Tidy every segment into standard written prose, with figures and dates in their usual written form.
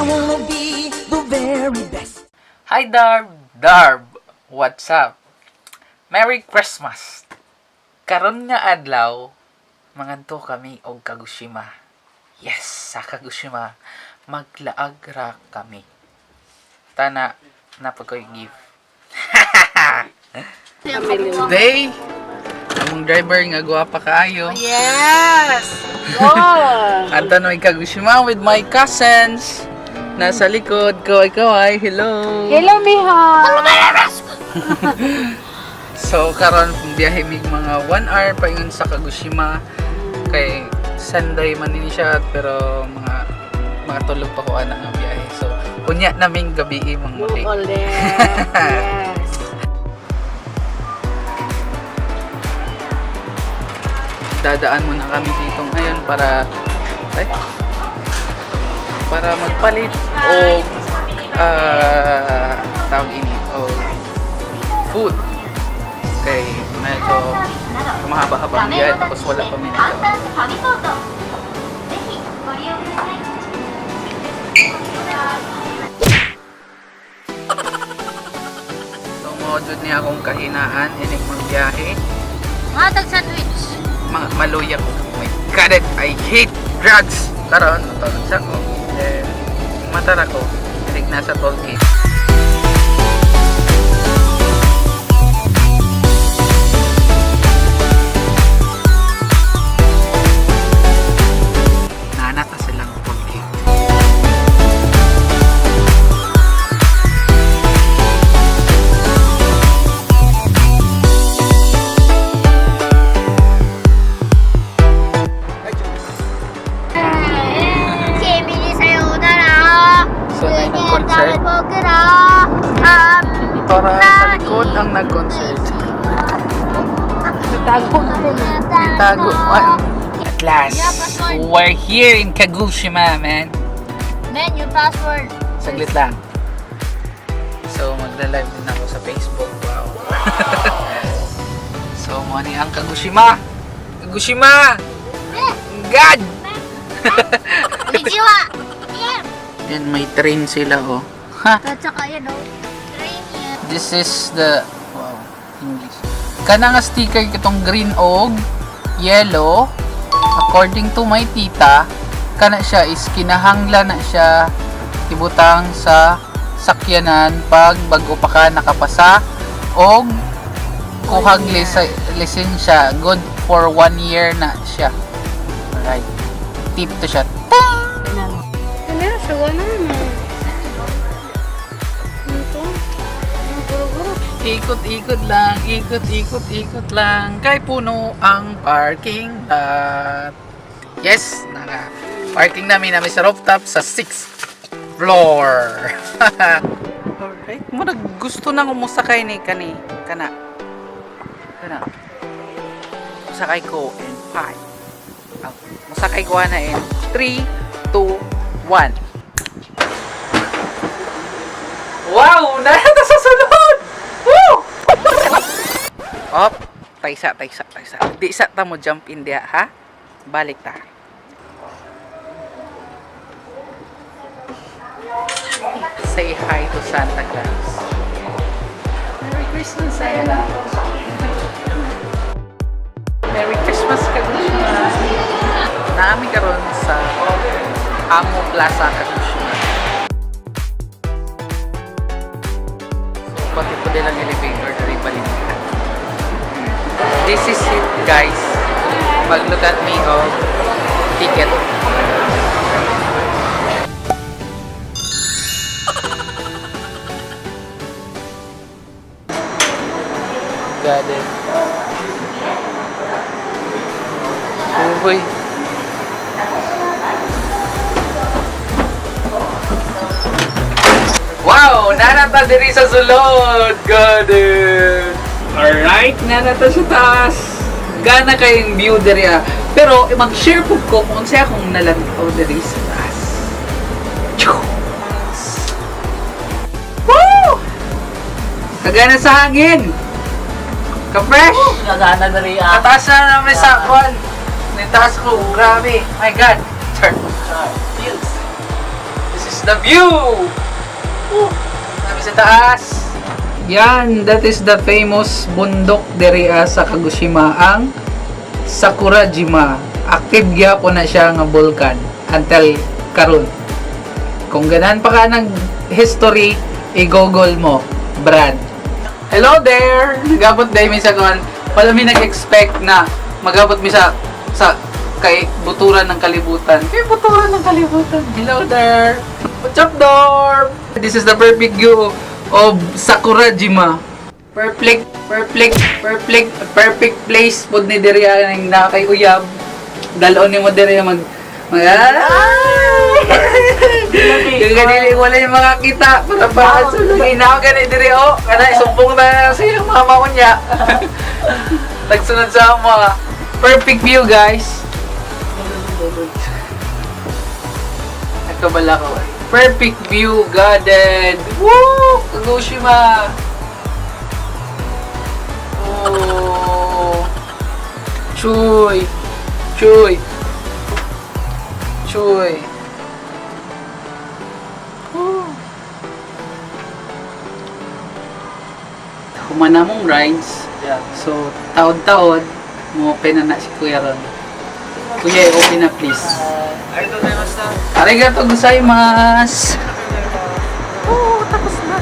wanna be the very best. Hi Darb, what's up? Merry Christmas. Karon nga adlaw, mangadto kami og Kagoshima. Yes, sa Kagoshima maglaag ra kami. Tana napakoy gift. Today, among driver nga guwapa kaayo. Yes! Oh! Adto na Kagoshima with my cousins. Nasa likod, kaway-kaway. Hello! Hello, Miha! So, karon biyahe mig mga 1 hour pa yun sa Kagoshima. Kay Sunday man din siya, pero mga tulog pa ko ana nga biyahe. So, kunya naming gabi mga muli. Yes! Dadaan muna kami dito ngayon para magpalit o tawag ini o food. Okay, medyo mahaba-habang biyahe tapos wala pa minute. So, modod niya akong kahinaan ining magbiyahe. Matag sandwich! Mga maluya ko. Oh my God, I hate drugs! Karon, natulog siya ko. Then, matara ko. Hilig na sa toll gate. Nanata silang toll gate. So, na yung concert. Para sa likod ang nag-concert. Itago. At last, we're here in Kagoshima, man. Man, your password. Saglit lang. So, magla-live din ako sa Facebook. Wow. So, muna ang Kagoshima. Kagoshima! God! Konnichiwa! Yan, may train sila, oh. Ha? At saka yan, oh. Train yan. This is the... Wow, English. Kana nga sticker kitong green og yellow. According to my tita, kana siya is kinahanglan na siya ibutang sa sakyanan pag bago pa ka nakapasa og kuhag lisensya. Good for 1 year na siya. Alright. Tip to siya. Ano, suga naman. Ito. Guro-guro. Ikot-ikot lang, ikot-ikot lang. Kay puno ang parking lot. Yes, parking namin sa rooftop sa 6th floor. Alright, mo gusto nang umusakay ni kana. Musakay ko in 5. Musakay ko na in 3, 2, 1. Wow! Nahata sa sunod! Woo! Op! Taysa. Di sa ta mo jump in diya, ha? Balik ta. Say hi to Santa Claus. Merry Christmas, Santa. Merry Christmas, Kagoshima. Naami karon sa Amo Plaza, Kagoshima. So, pati po nilang elevator na rin balikan. This is it, guys. Mag-look at me of ticket. Got it. Uy. Wow! Nanata diri sa sulod! Got it! Alright, nanata sa taas. Gana kayong view diri ah. Pero mag-share po ko kung saan akong nalantaw diri sa taas. Woo! Kagana sa hangin! Ka-fresh! Gagana na rin ah. Kataas na namin sa kwan. Nitaas ko, grabe. My God. Turn. This is the view! Sabi sa taas. Yan, that is the famous bundok diri sa Kagoshima, ang Sakurajima. Active gyapon na siya nga vulkan until karon. Kung ganahan pa ka ng history, i-google mo, Brad. Hello there! Nagabot dahil mi sa kuhan. Wala mi nag-expect na magabot mi sa kay buturan ng kalibutan. Kay buturan ng kalibutan. Hello there! What's up, Dorm? This is the perfect view of Sakurajima. Perfect place pud ni diri ang nakay uyab. Dalon ni mo diri mag Ganili wala yung makakita para pa sulugin na ganit diri o kana isumpong na sa iyong mama ko niya. Nagsunod sa mga perfect view, guys. Nagkabala ko. Perfect view, garden. Woo! Kagoshima. Oh. Chuy. Humana mong rides. Yeah. So, taon-taon, mo open na si Kuya Ron. Kuya, open na please. Arigato gozaimasu. Tapos na.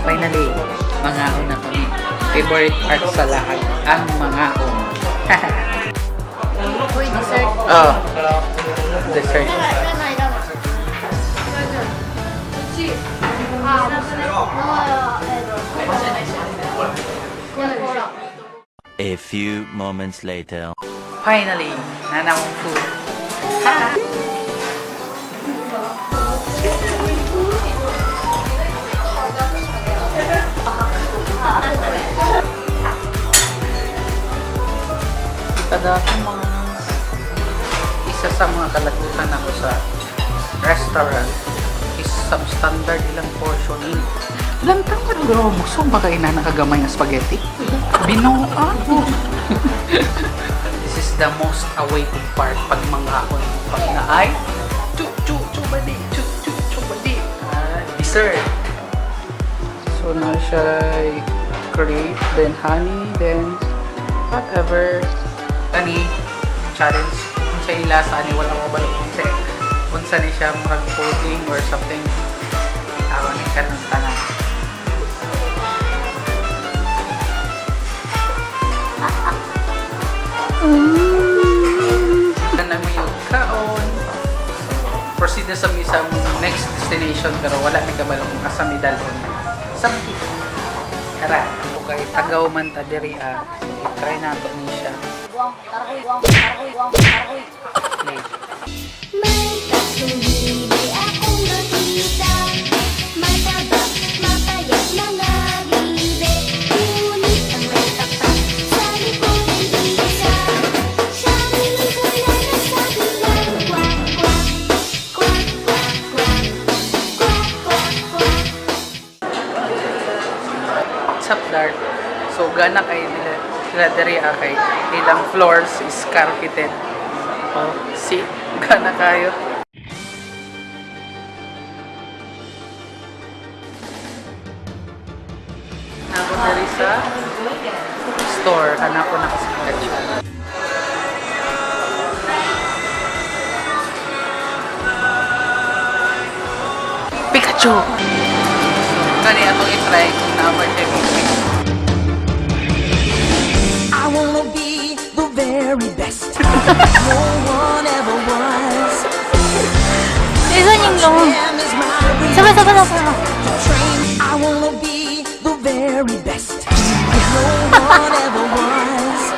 Finally, mangaon na kami. Favorite part sa lahat, ang mangaon. Uy, dessert. Oh, dessert. A few moments later. Finally, nanamong food. Dati isa sa mga kalagutan ako sa restaurant is substandard ilang portioning. Ilang tawad bro, magsong baka ina nakagamay ng spaghetti. Binuo ako. This is the most awaited part pag manghakon. Pag na ay chubadi. Dessert. So na siya create, then honey, then whatever. Kani challenge kung siya ilasa ni wala mo balok kung sa ni siya murag pudding or something ako ni kanang tanan. Nami yung kaon. Proceed na sa misang next destination pero wala ni kabalo kung asa mi dalon. Samti. Tara, ako kay tagaw man ta diri try nato ni siya. Play. May tatlong bibig akong nakita, mataba, mapayat mga bibig. Ngunit ang may tapat sa likod hindi isa. Siya'y ko na nasabi lang kwak, kwak, kwak, kwak, kwak, kwak, kwak, kwak. What's up, Dart? So, gana kayo nila diri kay ilang floors is carpeted. Oh, see? Gana kayo. Ako diri sa store. Hanap ko na kasi siya. Pikachu! Kani atong i-try kung na-award siya I wanna be the very best. No one ever was. Isa yung long. Damn is my Sama. train. I wanna be the very best. No one ever was.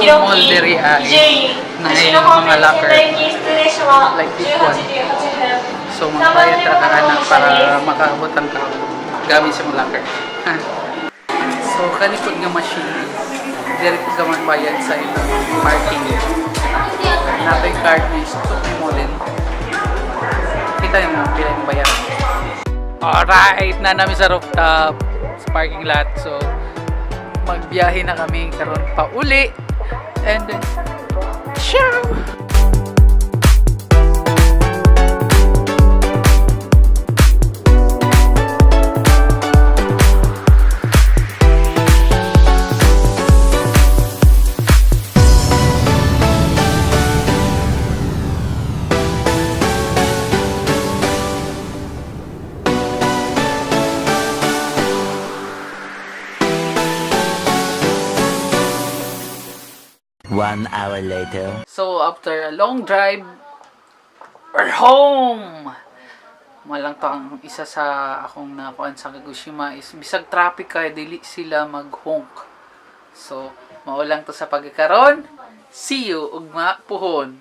shopping mall diri ay na mga locker like this one. So magbayad ra ka na para makaabot ang ka gamit sa mga locker. So kanikod nga machine diri ka magbayad sa ilang parking. Napay card ni stop mo din. Kita yung pila yung bayaran. Alright, na namin sa rooftop sa parking lot. So magbiyahe na kami karon pa uli. And then, ciao! One hour later. So, after a long drive, we're home! Malang to ang isa sa akong nakuan sa Kagoshima is bisag traffic kaya dili sila mag-honk. So, maulang to sa pagkakaroon. See you ugma puhon.